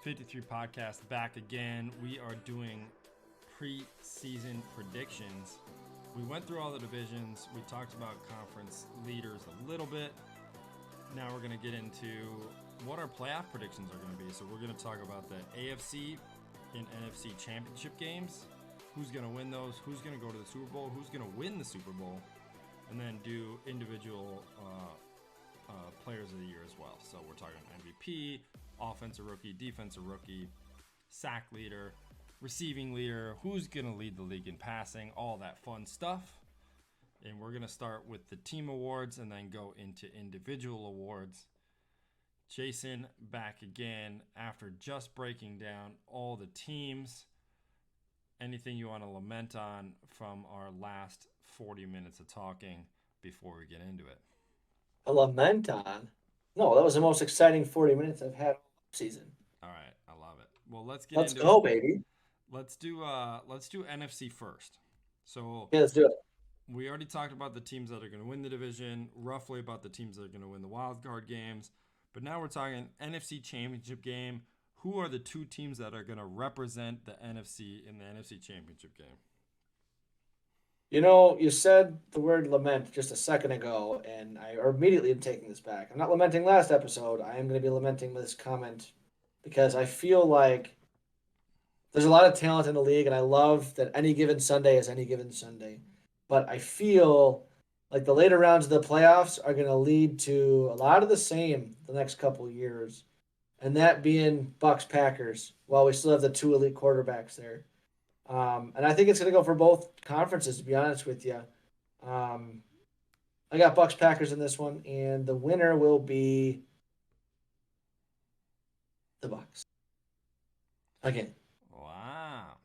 53 podcast back again. We are doing preseason predictions. We went through all the divisions. We talked about conference leaders a little bit. Now we're going to get into what our playoff predictions are going to be. So we're going to talk about the AFC and NFC Championship games. Who's going to win those? Who's going to go to the Super Bowl? Who's going to win the Super Bowl? And then do individual players of the year as well. So we're talking MVP, offensive rookie, defensive rookie, sack leader, receiving leader, who's going to lead the league in passing, all that fun stuff. And we're going to start with the team awards and then go into individual awards. Jason, back again after just breaking down all the teams. Anything you want to lament on from our last 40 minutes of talking before we get into it? A lament on? No, that was the most exciting 40 minutes I've had all season. All right, I love it. Well, let's Let's go, it. baby. Let's do NFC first. So Yeah, let's do it. We already talked about the teams that are going to win the division, roughly about the teams that are going to win the wild card games. But now we're talking NFC Championship game. Who are the two teams that are going to represent the NFC in the NFC Championship game? You know, you said the word lament just a second ago, and I immediately am taking this back. I'm not lamenting last episode. I am going to be lamenting this comment because I feel like there's a lot of talent in the league, and I love that any given Sunday is any given Sunday. But I feel like the later rounds of the playoffs are going to lead to a lot of the same the next couple of years, and that being Bucks Packers. While we still have the two elite quarterbacks there. And I think it's going to go for both conferences, to be honest with you. I got Bucks Packers in this one, and the winner will be the Bucks. Again. Wow.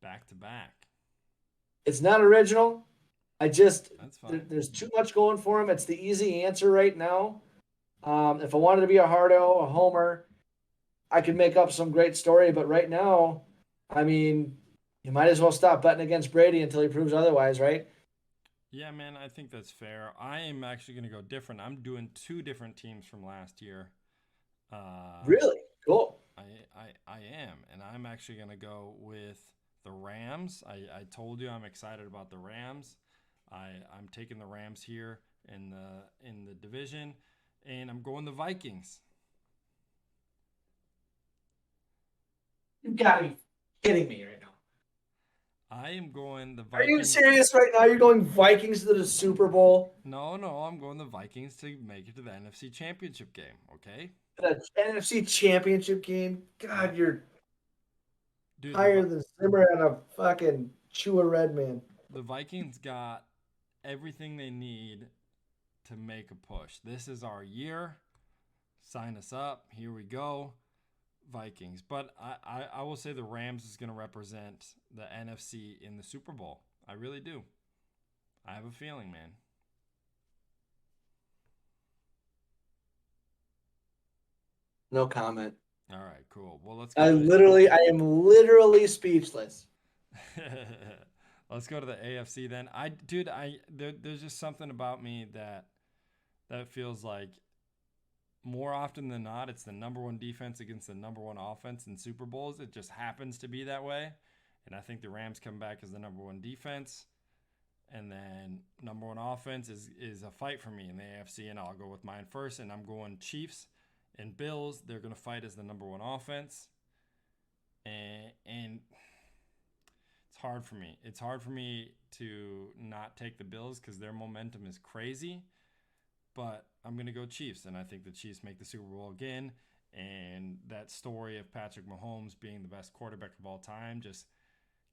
Back to back. It's not original. There's too much going for him. It's the easy answer right now. If I wanted to be a hardo, a homer, I could make up some great story, but right now, I mean, you might as well stop betting against Brady until he proves otherwise, right? Yeah, man, I think that's fair. I am actually going to go different. I'm doing two different teams from last year. Really? Cool. I am, and I'm actually going to go with the Rams. I told you I'm excited about the Rams. I'm taking the Rams here in the division, and I'm going the Vikings. You got to be kidding me right now. I am going the Vikings. Are you serious right now? You're going Vikings to the Super Bowl? No, I'm going the Vikings to make it to the NFC Championship game, okay? The NFC Championship game? God, you're higher than Zimmer and a fucking chew a red man. The Vikings got everything they need to make a push. This is our year. Sign us up. Here we go. Vikings. But I will say the Rams is going to represent the NFC in the Super Bowl. I really do. I have a feeling, man. No comment. All right, cool. Well, let's go. I am literally speechless. Let's go to the AFC then. There's just something about me that feels like more often than not, it's the number one defense against the number one offense in Super Bowls. It just happens to be that way. And I think the Rams come back as the number one defense. And then number one offense is a fight for me in the AFC. And I'll go with mine first. And I'm going Chiefs and Bills. They're going to fight as the number one offense. And it's hard for me. It's hard for me to not take the Bills because their momentum is crazy. But I'm going to go Chiefs, and I think the Chiefs make the Super Bowl again. And that story of Patrick Mahomes being the best quarterback of all time just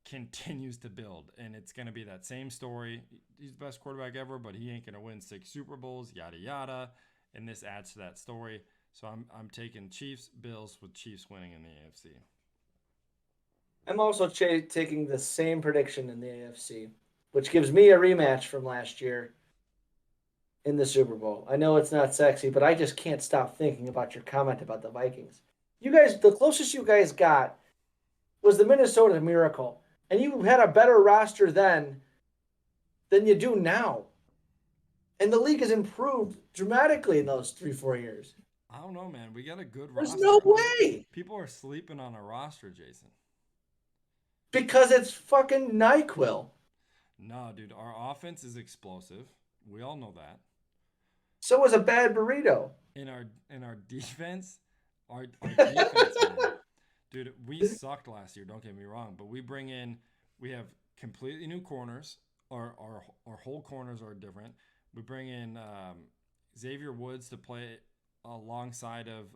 continues to build. And it's going to be that same story. He's the best quarterback ever, but he ain't going to win 6 Super Bowls, yada, yada. And this adds to that story. So I'm taking Chiefs, Bills, with Chiefs winning in the AFC. I'm also taking the same prediction in the AFC, which gives me a rematch from last year in the Super Bowl. I know it's not sexy, but I just can't stop thinking about your comment about the Vikings. You guys, the closest you guys got was the Minnesota Miracle, and you had a better roster then than you do now. And the league has improved dramatically in those 3-4 years. I don't know, man. We got a good There's roster. no I think way. people are sleeping on our roster, Jason. Because it's fucking NyQuil. No, dude, our offense is explosive. We all know that. So was a bad burrito. In our defense, our defense, man. Dude, we sucked last year, don't get me wrong, but we have completely new corners. Our whole corners are different. We bring in Xavier Woods to play alongside of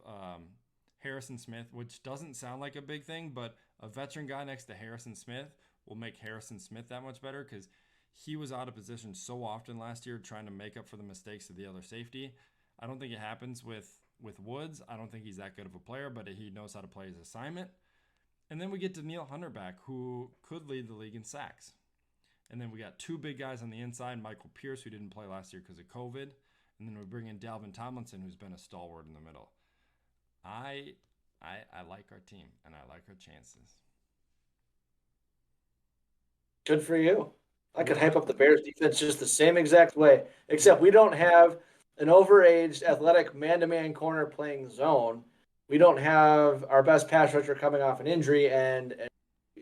Harrison Smith, which doesn't sound like a big thing, but a veteran guy next to Harrison Smith will make Harrison Smith that much better because he was out of position so often last year trying to make up for the mistakes of the other safety. I don't think it happens with Woods. I don't think he's that good of a player, but he knows how to play his assignment. And then we get Danielle Hunter back, who could lead the league in sacks. And then we got two big guys on the inside, Michael Pierce, who didn't play last year because of COVID. And then we bring in Dalvin Tomlinson, who's been a stalwart in the middle. I like our team, and I like our chances. Good for you. I could hype up the Bears defense just the same exact way, except we don't have an overaged, athletic man-to-man corner playing zone. We don't have our best pass rusher coming off an injury and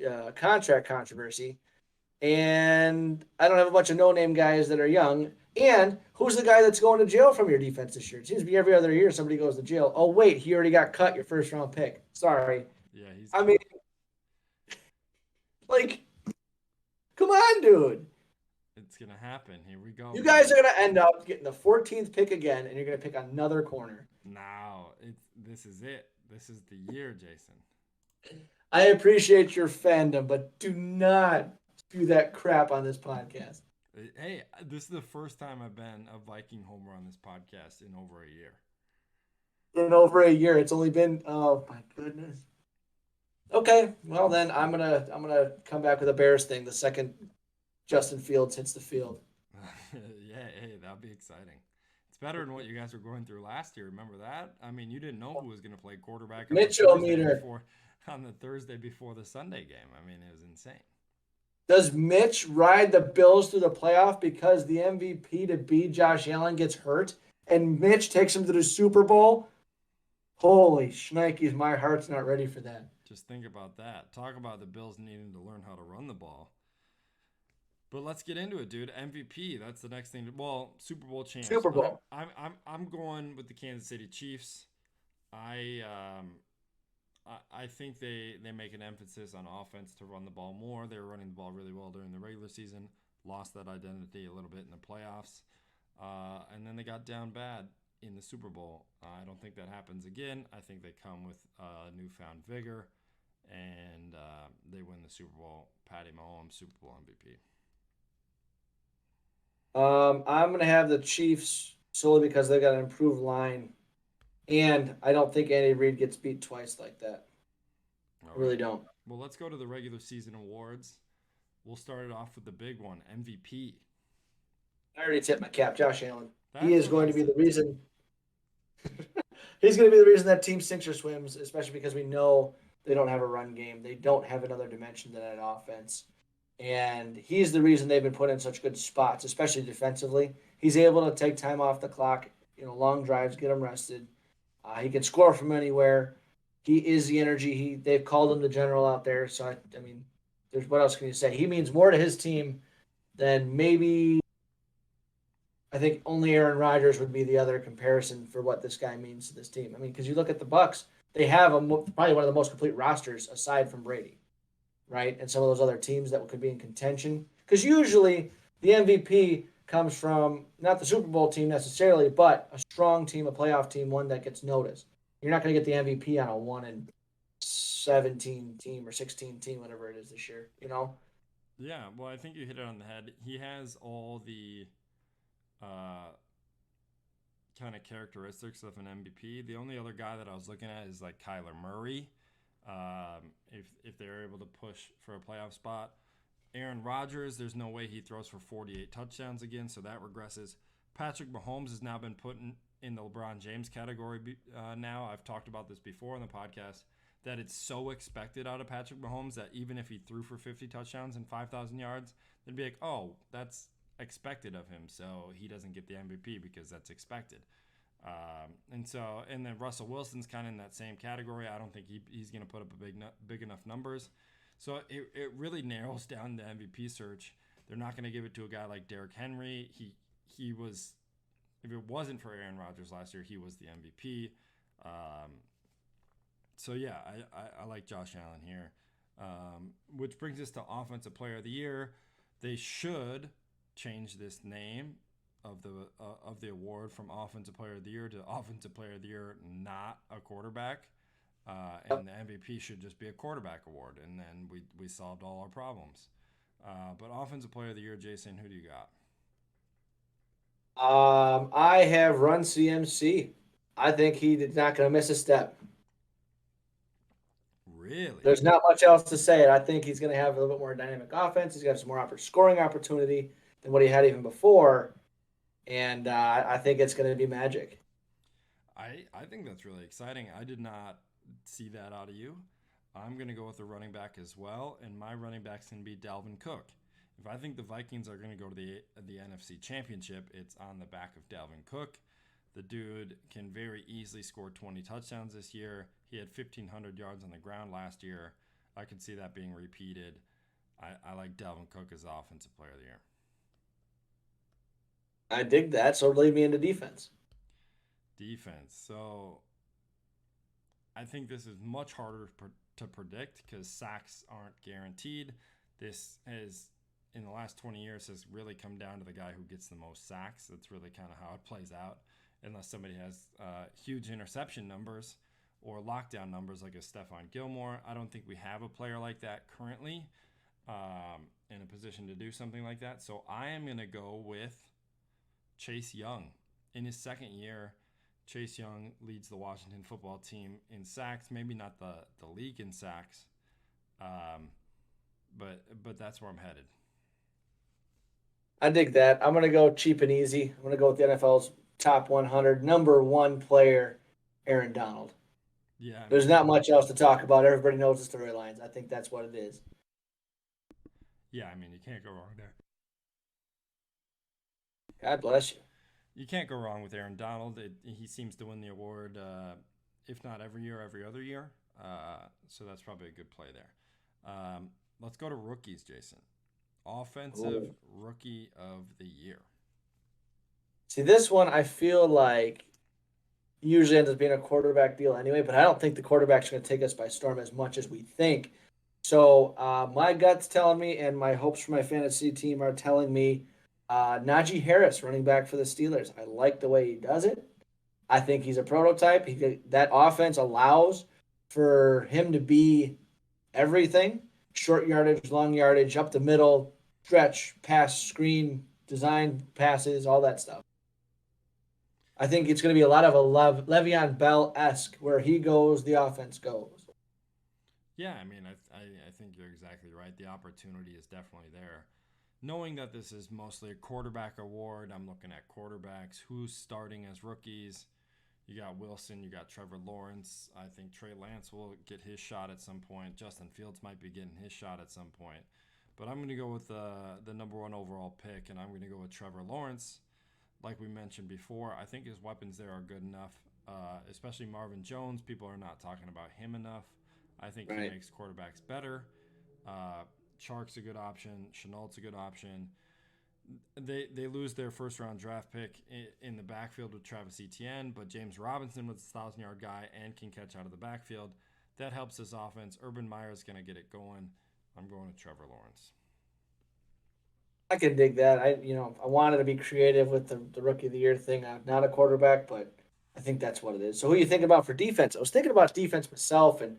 a contract controversy. And I don't have a bunch of no-name guys that are young. And who's the guy that's going to jail from your defense this year? It seems to be every other year somebody goes to jail. Oh, wait, he already got cut, your first-round pick. Sorry. Yeah, I mean, like, come on, dude. it's gonna happen. Here we go. You guys are going to end up getting the 14th pick again, and you're going to pick another corner. Now, this is it. This is the year, Jason. I appreciate your fandom, but do not spew that crap on this podcast. Hey, this is the first time I've been a Viking homer on this podcast in over a year. In over a year, it's only been, oh my goodness. Okay, well then I'm gonna come back with a Bears thing the second Justin Fields hits the field. Yeah, hey, that'll be exciting. It's better than what you guys were going through last year. Remember that? I mean, you didn't know who was going to play quarterback on the Thursday before the Sunday game. I mean, it was insane. Does Mitch ride the Bills through the playoff because the MVP to be Josh Allen gets hurt and Mitch takes him to the Super Bowl? Holy shnikes, my heart's not ready for that. Just think about that. Talk about the Bills needing to learn how to run the ball. But let's get into it, dude. MVP. That's the next thing. Well, Super Bowl champs. Super Bowl. I'm going with the Kansas City Chiefs. I think they make an emphasis on offense to run the ball more. They were running the ball really well during the regular season. Lost that identity a little bit in the playoffs, and then they got down bad in the Super Bowl. I don't think that happens again. I think they come with newfound vigor, and they win the Super Bowl. Patty Mahomes, Super Bowl MVP. I'm going to have the Chiefs solely because they got an improved line. And I don't think Andy Reid gets beat twice like that. I really don't. Well, let's go to the regular season awards. We'll start it off with the big one, MVP. I already tipped my cap. Josh Allen. He is going to be the reason. He's going to be the reason that team sinks or swims, especially because we know they don't have a run game. They don't have another dimension to that offense. And he's the reason they've been put in such good spots, especially defensively. He's able to take time off the clock, long drives, get them rested. He can score from anywhere. He is the energy. They've called him the general out there. So, I mean, what else can you say? He means more to his team than maybe I think only Aaron Rodgers would be the other comparison for what this guy means to this team. I mean, because you look at the Bucs, they have probably one of the most complete rosters aside from Brady, right? And some of those other teams that could be in contention. Because usually the MVP comes from not the Super Bowl team necessarily, but a strong team, a playoff team, one that gets noticed. You're not going to get the MVP on a 1-17 team or 16 team, whatever it is this year, Yeah, well, I think you hit it on the head. He has all the kind of characteristics of an MVP. The only other guy that I was looking at is like Kyler Murray. If they're able to push for a playoff spot. Aaron Rodgers, there's no way he throws for 48 touchdowns again, so that regresses. Patrick Mahomes has now been put in the LeBron James category now. I've talked about this before on the podcast, that it's so expected out of Patrick Mahomes that even if he threw for 50 touchdowns and 5,000 yards, they'd be like, oh, that's expected of him, so he doesn't get the MVP because that's expected. And then Russell Wilson's kind of in that same category. I don't think he's going to put up big enough numbers. So it really narrows down the MVP search. They're not going to give it to a guy like Derrick Henry. He was, if it wasn't for Aaron Rodgers last year, he was the MVP. So yeah, I like Josh Allen here, which brings us to Offensive Player of the Year. They should change this name of the award from Offensive Player of the Year to Offensive Player of the Year, not a quarterback. And the MVP should just be a quarterback award, and then we solved all our problems. But Offensive Player of the Year, Jason, who do you got? I have Run CMC. I think he's not going to miss a step. Really? There's not much else to say. I think he's going to have a little bit more dynamic offense. He's got some more scoring opportunity than what he had even before, and I think it's going to be magic. I think that's really exciting. I did not see that out of you. I'm going to go with the running back as well, and my running back's going to be Devin Cook. If I think the Vikings are going to go to the NFC Championship, it's on the back of Devin Cook. The dude can very easily score 20 touchdowns this year. He had 1,500 yards on the ground last year. I could see that being repeated. I like Devin Cook as the Offensive Player of the Year. I dig that. So lead me into defense. Defense. So I think this is much harder to predict because sacks aren't guaranteed. This has, in the last 20 years, has really come down to the guy who gets the most sacks. That's really kind of how it plays out. Unless somebody has huge interception numbers or lockdown numbers like a Stephon Gilmore. I don't think we have a player like that currently in a position to do something like that. So I am going to go with Chase Young. In his second year, Chase Young leads the Washington football team in sacks. Maybe not the league in sacks, but that's where I'm headed. I dig that. I'm going to go cheap and easy. I'm going to go with the NFL's top 100, number one player, Aaron Donald. Yeah, There's not much else to talk about. Everybody knows the storylines. I think that's what it is. Yeah, I mean, you can't go wrong there. God bless you. You can't go wrong with Aaron Donald. He seems to win the award, if not every year, every other year. So that's probably a good play there. Let's go to rookies, Jason. Offensive Rookie of the Year. See, this one I feel like usually ends up being a quarterback deal anyway, but I don't think the quarterback's going to take us by storm as much as we think. So my gut's telling me, and my hopes for my fantasy team are telling me, Najee Harris, running back for the Steelers. I like the way he does it. I think he's a prototype. That offense allows for him to be everything: short yardage, long yardage, up the middle, stretch, pass, screen, design passes, all that stuff. I think it's going to be a lot of a Le'Veon Bell-esque, where he goes, the offense goes. Yeah, I mean, I think you're exactly right. The opportunity is definitely there. Knowing that this is mostly a quarterback award, I'm looking at quarterbacks. Who's starting as rookies? You got Wilson, you got Trevor Lawrence. I think Trey Lance will get his shot at some point. Justin Fields might be getting his shot at some point. But I'm going to go with the number one overall pick, and I'm going to go with Trevor Lawrence. Like we mentioned before, I think his weapons there are good enough, especially Marvin Jones. People are not talking about him enough. I think he makes quarterbacks better. Chark's a good option. Chenault's a good option. They lose their first round draft pick in the backfield with Travis Etienne, but James Robinson was a 1,000-yard guy and can catch out of the backfield. That helps this offense. Urban Meyer's going to get it going. I'm going with Trevor Lawrence. I can dig that. I wanted to be creative with the rookie of the year thing. I'm not a quarterback, but I think that's what it is. So who are you thinking about for defense? I was thinking about defense myself, and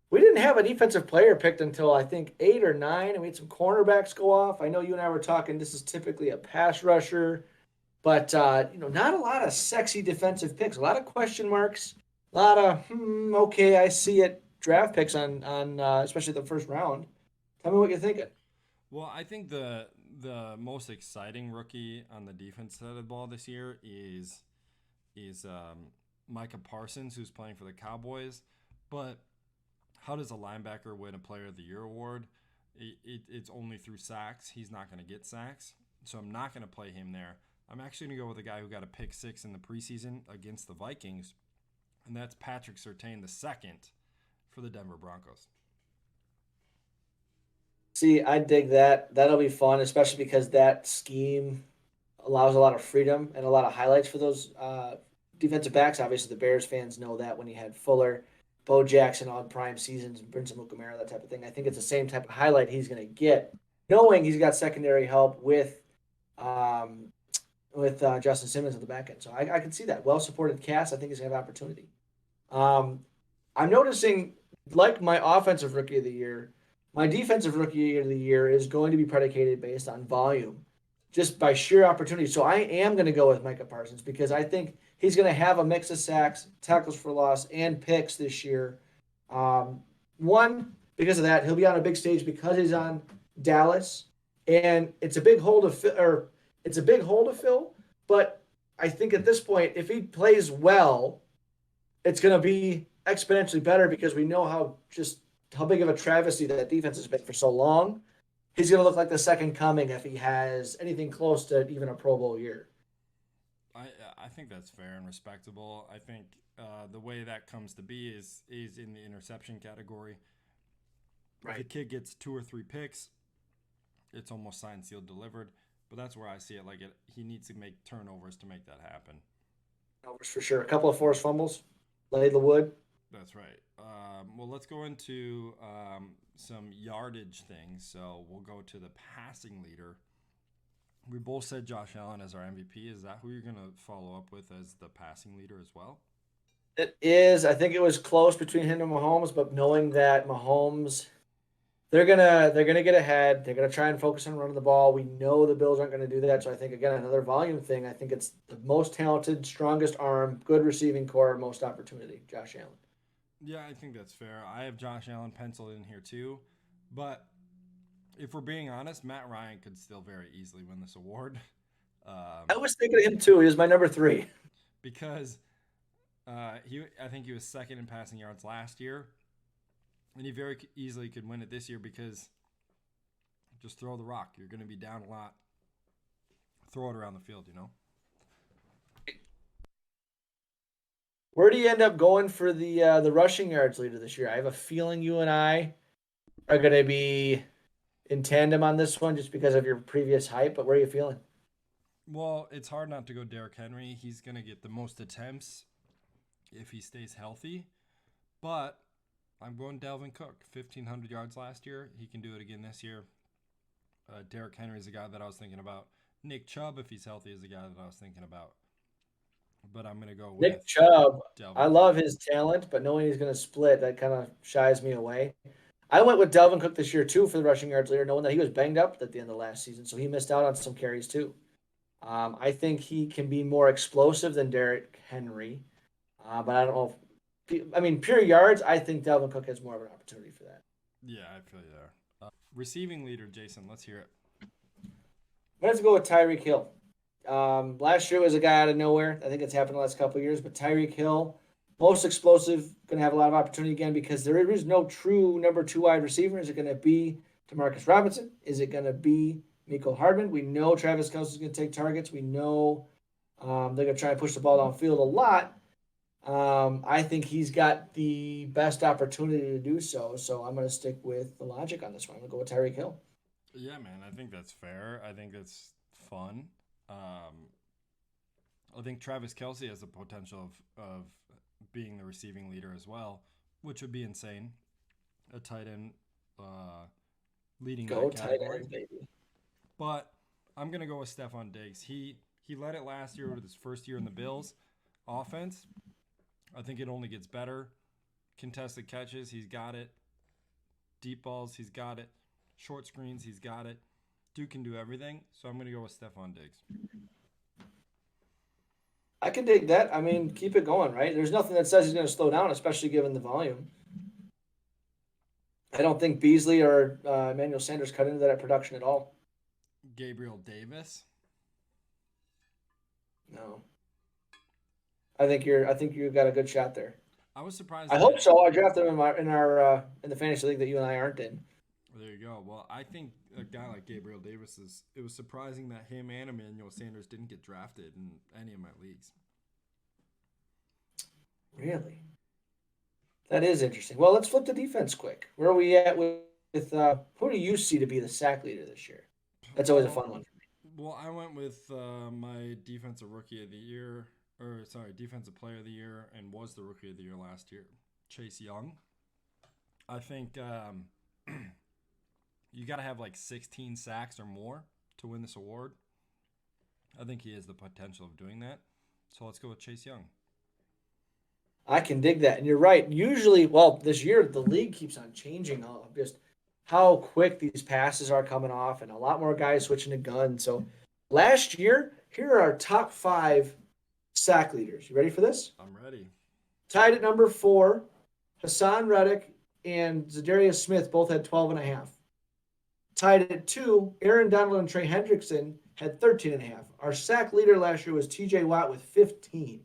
we didn't have a defensive player picked until I think 8 or 9, and we had some cornerbacks go off. I know you and I were talking. This is typically a pass rusher, but not a lot of sexy defensive picks. A lot of question marks. A lot of okay, I see it. Draft picks on especially the first round. Tell me what you're thinking. Well, I think the most exciting rookie on the defense side of the ball this year is Micah Parsons, who's playing for the Cowboys. But how does a linebacker win a Player of the Year award? It's only through sacks. He's not going to get sacks, so I'm not going to play him there. I'm actually going to go with a guy who got a pick 6 in the preseason against the Vikings, and that's Patrick Surtain II for the Denver Broncos. See, I dig that. That'll be fun, especially because that scheme allows a lot of freedom and a lot of highlights for those defensive backs. Obviously, the Bears fans know that when you had Fuller, Bo Jackson on prime seasons, and Prince Amukamara, that type of thing. I think it's the same type of highlight he's going to get, knowing he's got secondary help um, with Justin Simmons at the back end. So I can see that. Well supported cast. I think he's going to have opportunity. Um, I'm noticing, like my offensive rookie of the year, my defensive rookie of the year is going to be predicated based on volume, just by sheer opportunity. So I am going to go with Micah Parsons because I think he's going to have a mix of sacks, tackles for loss, and picks this year. One, because of that, he'll be on a big stage because he's on Dallas, and it's a big hole to fill. Or it's a big hole to fill. But I think at this point, if he plays well, it's going to be exponentially better because we know how big of a travesty that defense has been for so long. He's going to look like the second coming if he has anything close to even a Pro Bowl year. I think that's fair and respectable. I think the way that comes to be is in the interception category. Right. If the kid gets 2 or 3 picks, it's almost signed, sealed, delivered. But that's where I see it. He needs to make turnovers to make that happen. Turnovers for sure. A couple of forced fumbles, lay the wood. That's right. Well, let's go into some yardage things. So we'll go to the passing leader. We both said Josh Allen as our MVP. Is that who you're going to follow up with as the passing leader as well? It is. I think it was close between him and Mahomes, but knowing that Mahomes, they're gonna get ahead. They're gonna try and focus on running the ball. We know the Bills aren't going to do that. So I think again another volume thing. I think it's the most talented, strongest arm, good receiving core, most opportunity. Josh Allen. Yeah, I think that's fair. I have Josh Allen penciled in here too, but if we're being honest, Matt Ryan could still very easily win this award. I was thinking of him too. He was my number 3 because I think he was second in passing yards last year, and he very easily could win it this year because just throw the rock. You're going to be down a lot. Throw it around the field, Where do you end up going for the rushing yards leader this year? I have a feeling you and I are going to be in tandem on this one just because of your previous hype, but where are you feeling? Well, it's hard not to go Derrick Henry. He's going to get the most attempts if he stays healthy, but I'm going Devin Cook. 1,500 yards last year. He can do it again this year. Derrick Henry is a guy that I was thinking about. Nick Chubb, if he's healthy, is the guy that I was thinking about. But I'm going to go with Nick Chubb. Delvin I love his talent, but knowing he's going to split, that kind of shies me away. I went with Devin Cook this year, too, for the rushing yards leader, knowing that he was banged up at the end of last season, so he missed out on some carries, too. I think he can be more explosive than Derrick Henry, but I don't know if pure yards, I think Devin Cook has more of an opportunity for that. Yeah, I feel you there. Receiving leader, Jason, let's hear it. I'm going to go with Tyreek Hill. Last year was a guy out of nowhere. I think it's happened the last couple of years, but Tyreek Hill, most explosive, going to have a lot of opportunity again because there is no true number 2 wide receiver. Is it going to be Demarcus Robinson? Is it going to be Mecole Hardman? We know Travis Kelce is going to take targets. We know they're going to try and push the ball downfield a lot. I think he's got the best opportunity to do so. So I'm going to stick with the logic on this one. I'm going to go with Tyreek Hill. Yeah, man, I think that's fair. I think that's fun. I think Travis Kelce has the potential of being the receiving leader as well, which would be insane. A tight end leading that category. Tight end, baby. But I'm going to go with Stephon Diggs. He led it last year with his first year in the Bills offense. I think it only gets better. Contested catches, he's got it. Deep balls, he's got it. Short screens, he's got it. Dude can do everything, so I'm going to go with Stephon Diggs. I can dig that. Keep it going, right? There's nothing that says he's going to slow down, especially given the volume. I don't think Beasley or Emmanuel Sanders cut into that production at all. Gabriel Davis? No. I think you've got a good shot there. I was surprised. I hope so. I drafted him in the fantasy league that you and I aren't in. There you go. Well, I think a guy like Gabriel Davis it was surprising that him and Emmanuel Sanders didn't get drafted in any of my leagues. Really? That is interesting. Well, let's flip the defense quick. Where are we at with who do you see to be the sack leader this year? That's always a Well, fun one for me. well, I went with my defensive rookie of the year, or sorry, defensive player of the year, and was the rookie of the year last year, Chase Young. I think you got to have like 16 sacks or more to win this award. I think he has the potential of doing that. So let's go with Chase Young. I can dig that. And you're right. Usually, well, this year the league keeps on changing just how quick these passes are coming off and a lot more guys switching to guns. So last year, here are our top 5 sack leaders. You ready for this? I'm ready. Tied at number 4, Hassan Reddick and Zadarius Smith both had 12 and a half. Tied at 2, Aaron Donald and Trey Hendrickson had 13 and a half. Our sack leader last year was TJ Watt with 15.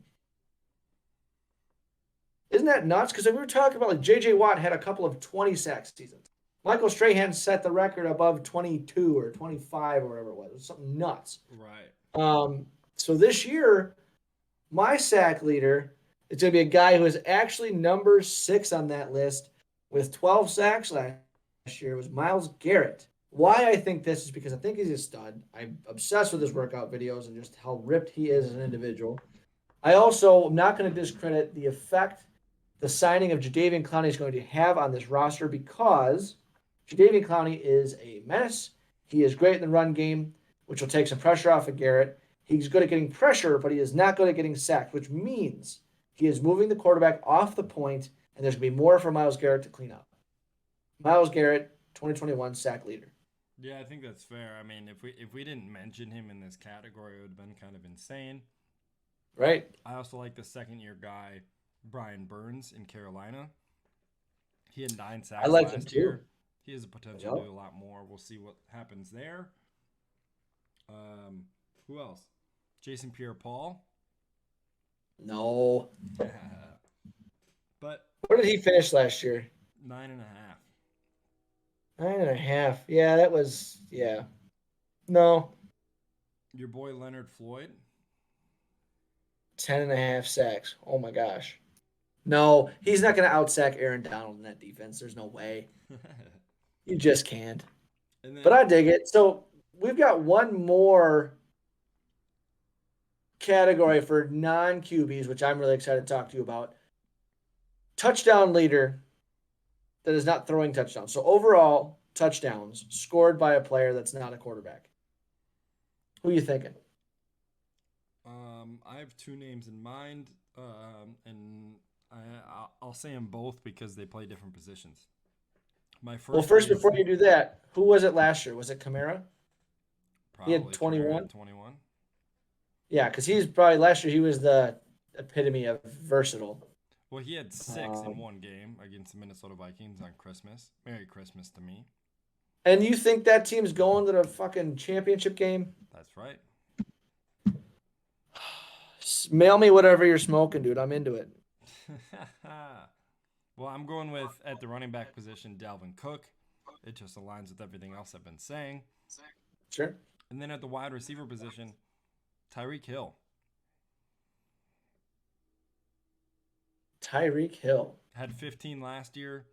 Isn't that nuts? Because we were talking about like J.J. Watt had a couple of 20 sack seasons. Michael Strahan set the record above 22 or 25 or whatever it was. It was something nuts. Right. So this year, my sack leader is going to be a guy who is actually number 6 on that list with 12 sacks last year. It was Myles Garrett. Why I think this is because I think he's a stud. I'm obsessed with his workout videos and just how ripped he is as an individual. I also am not going to discredit the effect the signing of Jadeveon Clowney is going to have on this roster because Jadeveon Clowney is a menace. He is great in the run game, which will take some pressure off of Garrett. He's good at getting pressure, but he is not good at getting sacked, which means he is moving the quarterback off the point, and there's going to be more for Myles Garrett to clean up. Myles Garrett, 2021 sack leader. Yeah, I think that's fair. I mean, if we didn't mention him in this category, it would have been kind of insane. Right. I also like the second-year guy, Brian Burns in Carolina. He had 9 sacks last year. He has a potential to do a lot more. We'll see what happens there. Who else? Jason Pierre-Paul. No. But where did he finish last year? 9.5. 9.5. Yeah, that was No. Your boy Leonard Floyd. 10.5 sacks. Oh my gosh. No, he's not going to outsack Aaron Donald in that defense. There's no way. You just can't. But I dig it. So we've got one more category for non-QBs, which I'm really excited to talk to you about. Touchdown leader that is not throwing touchdowns. So overall touchdowns scored by a player that's not a quarterback. Who are you thinking? I have 2 names in mind, and I'll say them both because they play different positions. My first. Before you do that, who was it last year? Was it Kamara? Probably he had 21. 21. Yeah, because he's probably last year he was the epitome of versatile. Well, he had 6 in one game against the Minnesota Vikings on Christmas. Merry Christmas to me. And you think that team's going to the fucking championship game? That's right. Mail me whatever you're smoking, dude. I'm into it. Well, I'm going with, at the running back position, Devin Cook. It just aligns with everything else I've been saying. Sure. And then at the wide receiver position, Tyreek Hill. Tyreek Hill. Had 15 last year.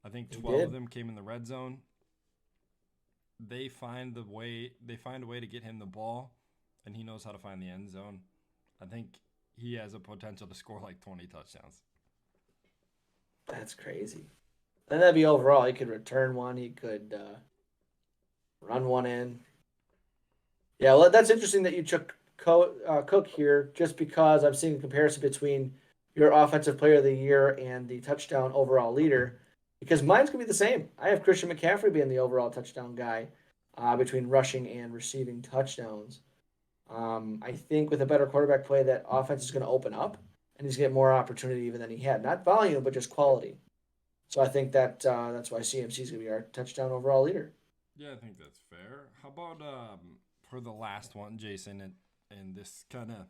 I think 12 of them came in the red zone. They find a way to get him the ball, and he knows how to find the end zone. I think he has a potential to score like 20 touchdowns. That's crazy. And that'd be overall. He could return one. He could run one in. Yeah, well, that's interesting that you took Cook here just because I'm seeing a comparison between your offensive player of the year and the touchdown overall leader because mine's going to be the same. I have Christian McCaffrey being the overall touchdown guy between rushing and receiving touchdowns. I think with a better quarterback play, that offense is going to open up, and he's going to get more opportunity even than he had. Not volume, but just quality. So I think that that's why CMC is going to be our touchdown overall leader. Yeah, I think that's fair. How about for the last one, Jason, and this kind of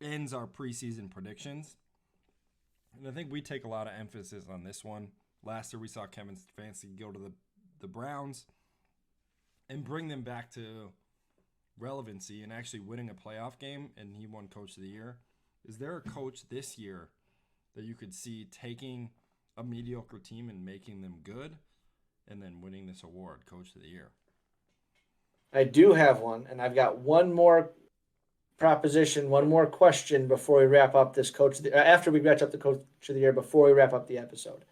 ends our preseason predictions. And I think we take a lot of emphasis on this one. Last year, we saw Kevin Stefanski go to the the Browns and bring them back to relevancy and actually winning a playoff game, and he won Coach of the Year. Is there a coach this year that you could see taking a mediocre team and making them good and then winning this award, Coach of the Year? I do have one, and I've got one more proposition, one more question before we wrap up this after we wrap up the Coach of the Year, before we wrap up the episode.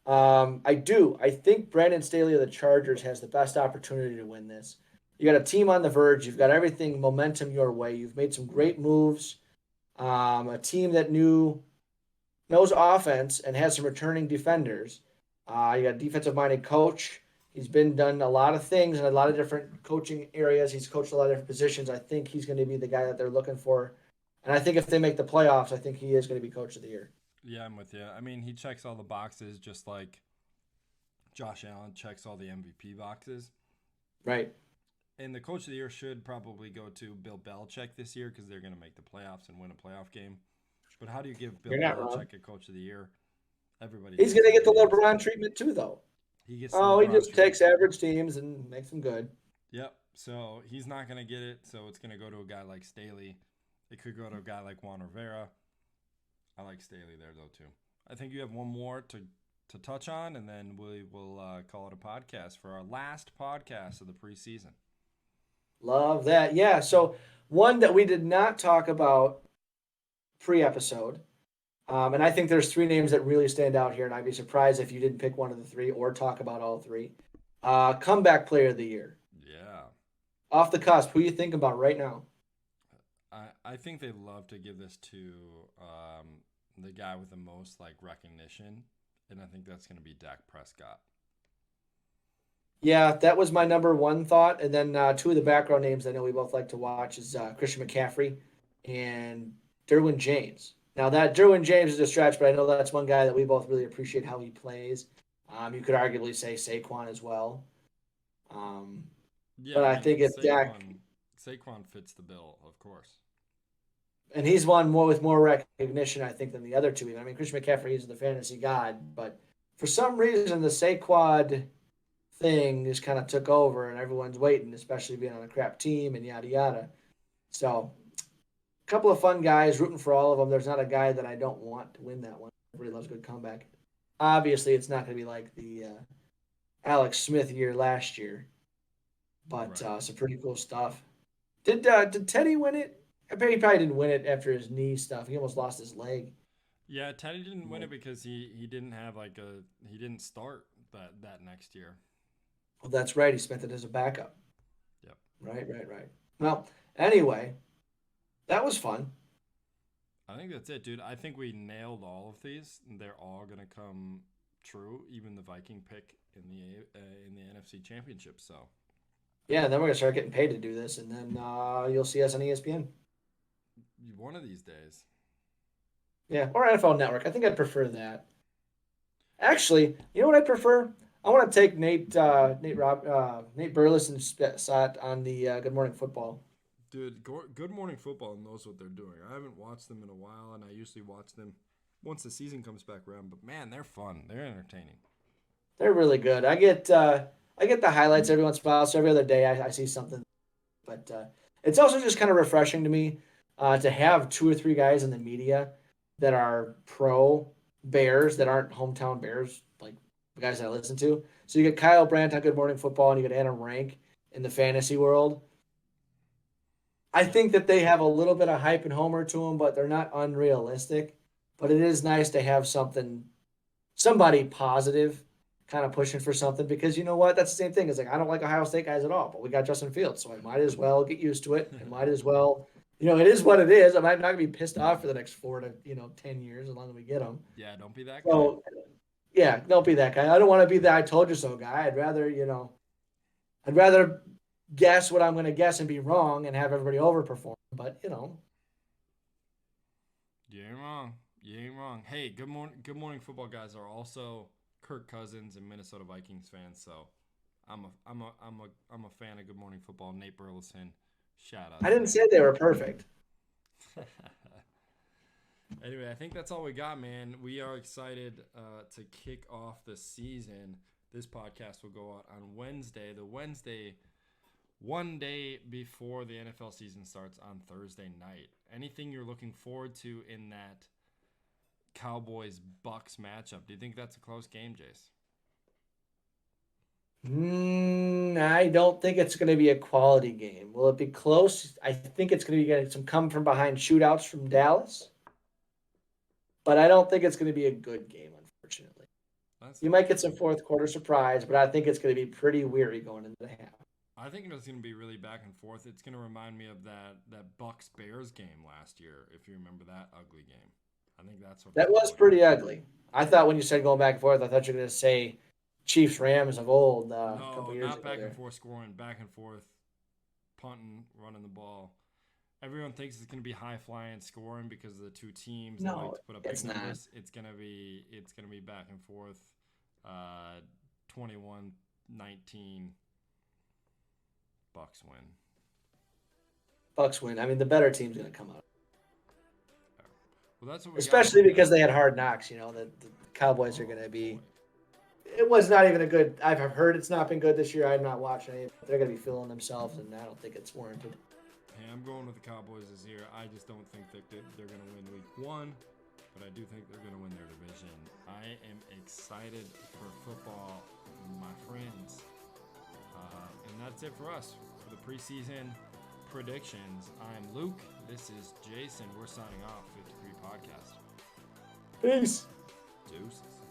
I think Brandon Staley of the Chargers has the best opportunity to win this. You got a team on the verge. You've got everything momentum your way. You've made some great moves. A team that knows offense and has some returning defenders. You got a defensive-minded coach. He's done a lot of things in a lot of different coaching areas. He's coached a lot of different positions. I think he's going to be the guy that they're looking for. And I think if they make the playoffs, I think he is going to be Coach of the Year. Yeah, I'm with you. I mean, he checks all the boxes just like Josh Allen checks all the MVP boxes. Right. And the Coach of the Year should probably go to Bill Belichick this year because they're going to make the playoffs and win a playoff game. But how do you give Bill Belichick a Coach of the Year? He's going to get the LeBron treatment too, though. He just treatment. Takes average teams and makes them good. Yep. So he's not going to get it. So it's going to go to a guy like Staley. It could go to a guy like Juan Rivera. I like Staley there, though, too. I think you have one more to touch on, and then we will call it a podcast for our last podcast of the preseason. Love that. Yeah, so one that we did not talk about pre-episode, and I think there's three names that really stand out here, and I'd be surprised if you didn't pick one of the three or talk about all three. Comeback Player of the Year. Yeah. Off the cusp, who you think about right now? I think they'd love to give this to the guy with the most recognition, and I think that's going to be Dak Prescott. Yeah, that was my number one thought. And then two of the background names I know we both like to watch is Christian McCaffrey and Derwin James. Now, that Derwin James is a stretch, but I know that's one guy that we both really appreciate how he plays. You could arguably say Saquon as well. But I think if Saquon fits the bill, of course. And he's one with more recognition, I think, than the other two. I mean, Christian McCaffrey is the fantasy god, but for some reason, the Saquon thing just kind of took over, and everyone's waiting, especially being on a crap team and yada yada. So, a couple of fun guys, rooting for all of them. There's not a guy that I don't want to win that one. Everybody loves a good comeback. Obviously, it's not going to be like the Alex Smith year last year, but right. Some pretty cool stuff. Did Teddy win it? I bet he probably didn't win it after his knee stuff. He almost lost his leg. Yeah, Teddy didn't win it because he didn't have he didn't start that next year. Well, that's right. He spent it as a backup. Yep. Right. Well, anyway, that was fun. I think that's it, dude. I think we nailed all of these. They're all gonna come true, even the Viking pick in the NFC Championship. So. Yeah, and then we're gonna start getting paid to do this, and then you'll see us on ESPN. One of these days. Yeah, or NFL Network. I think I'd prefer that. Actually, you know what I prefer? I want to take Nate Burleson sat on the Good Morning Football. Dude, Good Morning Football knows what they're doing. I haven't watched them in a while, and I usually watch them once the season comes back around. But man, they're fun. They're entertaining. They're really good. I get the highlights every once in a while. So every other day I see something. But it's also just kind of refreshing to me to have two or three guys in the media that are pro Bears that aren't hometown Bears, like the guys that I listen to. So you get Kyle Brandt on Good Morning Football, and you get Adam Rank in the fantasy world. I think that they have a little bit of hype and homer to them, but they're not unrealistic. But it is nice to have somebody positive kind of pushing for something, because you know what? That's the same thing. It's like, I don't like Ohio State guys at all, but we got Justin Fields, so I might as well get used to it. I might as well, it is what it is. I'm not going to be pissed off for the next 4 to 10 years as long as we get them. Yeah, don't be that guy. So, yeah, don't be that guy. I don't want to be the I told you so guy. I'd rather guess what I'm going to guess and be wrong and have everybody overperform. But you ain't wrong. You ain't wrong. Hey, Good Morning Football guys are also Kirk Cousins and Minnesota Vikings fans, so I'm a fan of Good Morning Football. Nate Burleson, shout out. I didn't say they were perfect. Anyway, I think that's all we got, man. We are excited to kick off the season. This podcast will go out on Wednesday. The Wednesday, one day before the NFL season starts on Thursday night. Anything you're looking forward to in that Cowboys-Bucks matchup? Do you think that's a close game, Jace? I don't think it's going to be a quality game. Will it be close? I think it's going to be getting some come from behind shootouts from Dallas. But I don't think it's going to be a good game, unfortunately. You might get some fourth quarter surprise, but I think it's going to be pretty weary going into the half. I think it's going to be really back and forth. It's going to remind me of that Bucks-Bears game last year, if you remember that ugly game. I think that's what that was pretty ugly. I thought when you said going back and forth, I thought you were going to say Chiefs-Rams of old a couple years ago. No, not back and forth scoring, back and forth, punting, running the ball. Everyone thinks it's going to be high-flying scoring because of the two teams that like to put up big numbers. It's going to be back and forth, 21-19. Bucks win. Bucks win. I mean, the better team's going to come out. Well, that's what especially because they had hard knocks. You know, the Cowboys are going to be. It was not even a good. I've heard it's not been good this year. I'm not watching it. They're going to be feeling themselves, and I don't think it's warranted. Hey, I'm going with the Cowboys this year. I just don't think that they're going to win week one, but I do think they're going to win their division. I am excited for football, my friends. And that's it for us for the preseason predictions. I'm Luke. This is Jason. We're signing off. 53 Podcast. Peace. Deuces.